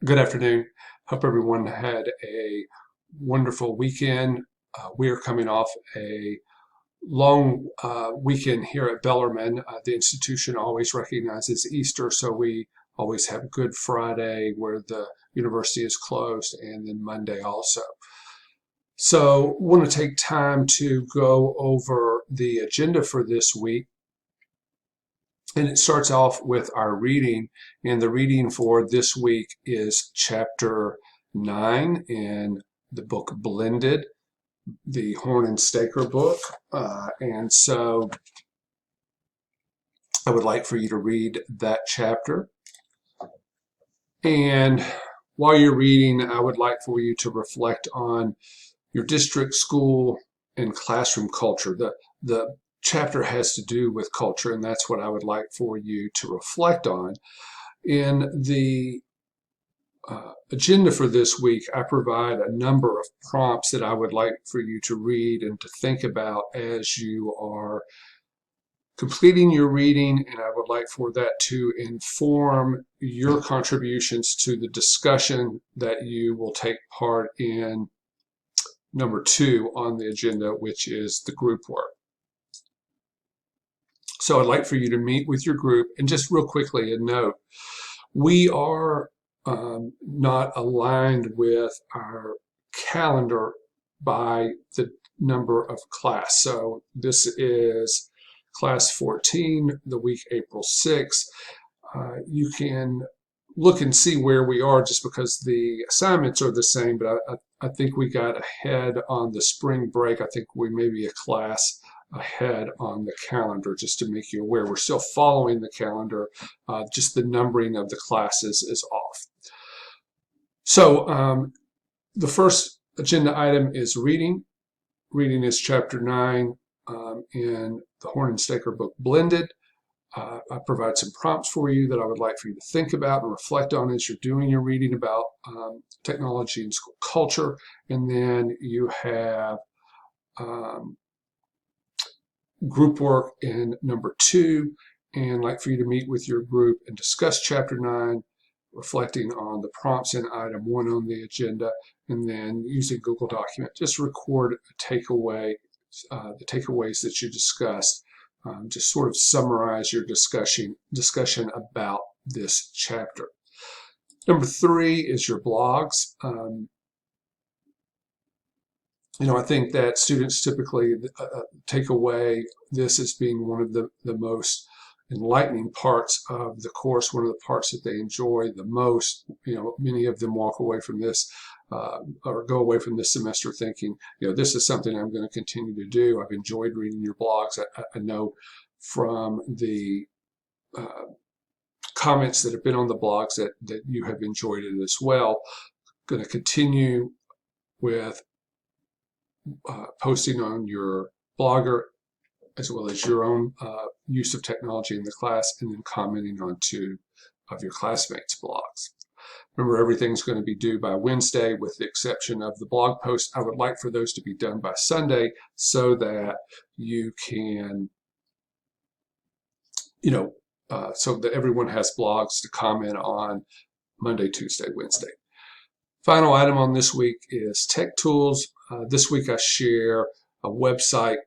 Good afternoon. Hope everyone had a wonderful weekend. We are coming off a long weekend here at Bellarmine. The institution always recognizes Easter, so we always have Good Friday where the university is closed, and then Monday also. So, want to take time to go over the agenda for this week. And it starts off with our reading, and the reading for this week is chapter 9 in the book Blended, the Horn and Staker book. And so I would like for you to read that chapter. And while you're reading, I would like for you to reflect on your district, school, and classroom culture. The chapter has to do with culture, and that's what I would like for you to reflect on. In the agenda for this week, I provide a number of prompts that I would like for you to read and to think about as you are completing your reading, and I would like for that to inform your contributions to the discussion that you will take part in number 2 on the agenda, which is the group work. So I'd like for you to meet with your group, and just real quickly a note, we are not aligned with our calendar by the number of class. So this is class 14, the week April 6th. You can look and see where we are just because the assignments are the same, but I think we got ahead on the spring break. I think we may be a class ahead on the calendar, just to make you aware. We're still following the calendar, just the numbering of the classes is off. So the first agenda item is reading. Reading is chapter 9 in the Horn and Staker book Blended. I provide some prompts for you that I would like for you to think about and reflect on as you're doing your reading about technology and school culture. And then you have group work in number 2, and I'd like for you to meet with your group and discuss chapter 9, reflecting on the prompts in item 1 on the agenda, and then using Google Document, just record a takeaway, the takeaways that you discussed. Just sort of summarize your discussion about this chapter. Number 3 is your blogs. I think that students typically take away this as being one of the most enlightening parts of the course, one of the parts that they enjoy the most. Many of them walk away from this or go away from this semester thinking, this is something I'm going to continue to do. I've enjoyed reading your blogs. I know from the comments that have been on the blogs that you have enjoyed it as well. Going to continue with posting on your blogger as well as your own use of technology in the class, and then commenting on 2 of your classmates' blogs. Remember, everything's going to be due by Wednesday with the exception of the blog posts. I would like for those to be done by Sunday so that you can, so that everyone has blogs to comment on Monday, Tuesday, Wednesday. Final item on this week is tech tools. This week I share a website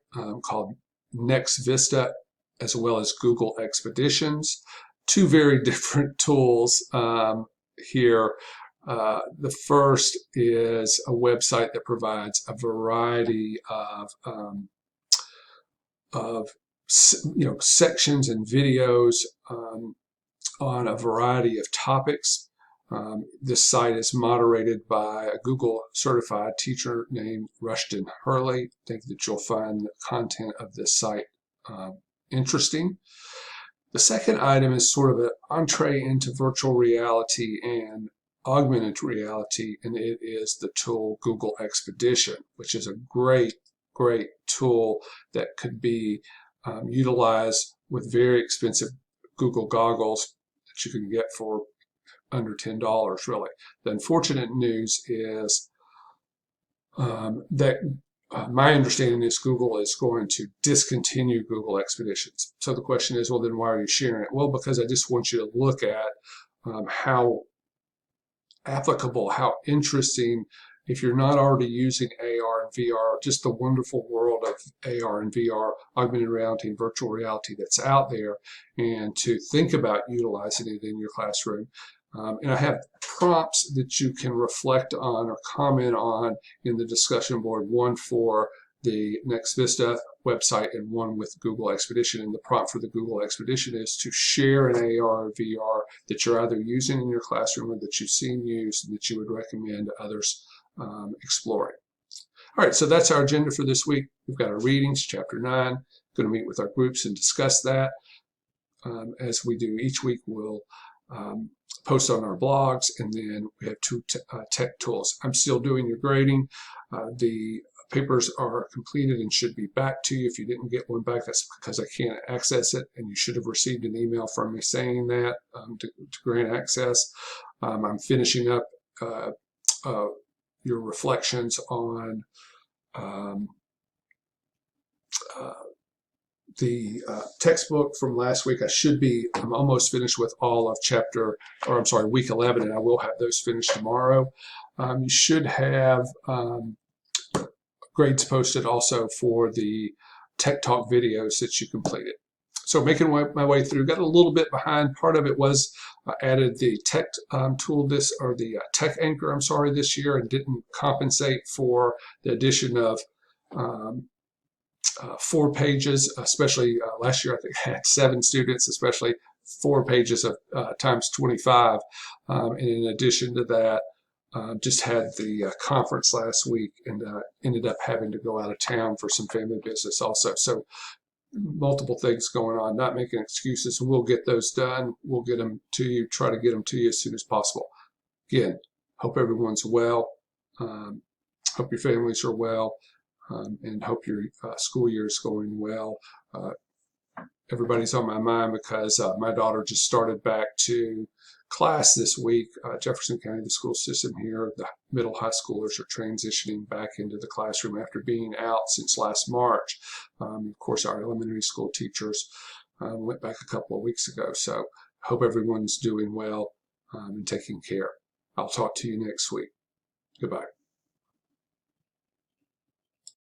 called NextVista as well as Google Expeditions. 2 very different tools here. The first is a website that provides a variety of sections and videos on a variety of topics. This site is moderated by a Google certified teacher named Rushton Hurley. I think that you'll find the content of this site interesting. The second item is sort of an entree into virtual reality and augmented reality, and it is the tool Google Expedition, which is a great tool that could be utilized with very expensive Google goggles that you can get for under $10, really. The unfortunate news is that my understanding is Google is going to discontinue Google Expeditions. So the question is, well, then why are you sharing it? Well, because I just want you to look at how applicable, how interesting, if you're not already using AR and VR, just the wonderful world of AR and VR, augmented reality and virtual reality that's out there, and to think about utilizing it in your classroom. And I have prompts that you can reflect on or comment on in the discussion board, one for the Next Vista website and one with Google Expedition. And the prompt for the Google Expedition is to share an AR or VR that you're either using in your classroom or that you've seen used and that you would recommend others exploring. All right, so that's our agenda for this week. We've got our readings, chapter 9. Going to meet with our groups and discuss that. As we do each week, we'll post on our blogs, and then we have 2 tech tools. I'm still doing your grading. The papers are completed and should be back to you. If you didn't get one back, that's because I can't access it, and you should have received an email from me saying that to grant access. I'm finishing up your reflections on the textbook from last week. I'm almost finished with all of week 11, and I will have those finished tomorrow. You should have grades posted also for the Tech Talk videos that you completed. So making my way through, got a little bit behind. Part of it was I added the tech tool tech anchor, this year, and didn't compensate for the addition of 4 pages, especially last year I think I had 7 students, especially 4 pages of times 25. And in addition to that, just had the conference last week and ended up having to go out of town for some family business also. So multiple things going on, not making excuses. We'll get those done. We'll get them to you, try to get them to you as soon as possible. Again, hope everyone's well. Hope your families are well. And hope your school year is going well. Everybody's on my mind because my daughter just started back to class this week. Jefferson County, the school system here, the middle high schoolers are transitioning back into the classroom after being out since last March. Of course, our elementary school teachers went back a couple of weeks ago. So hope everyone's doing well and taking care. I'll talk to you next week. Goodbye.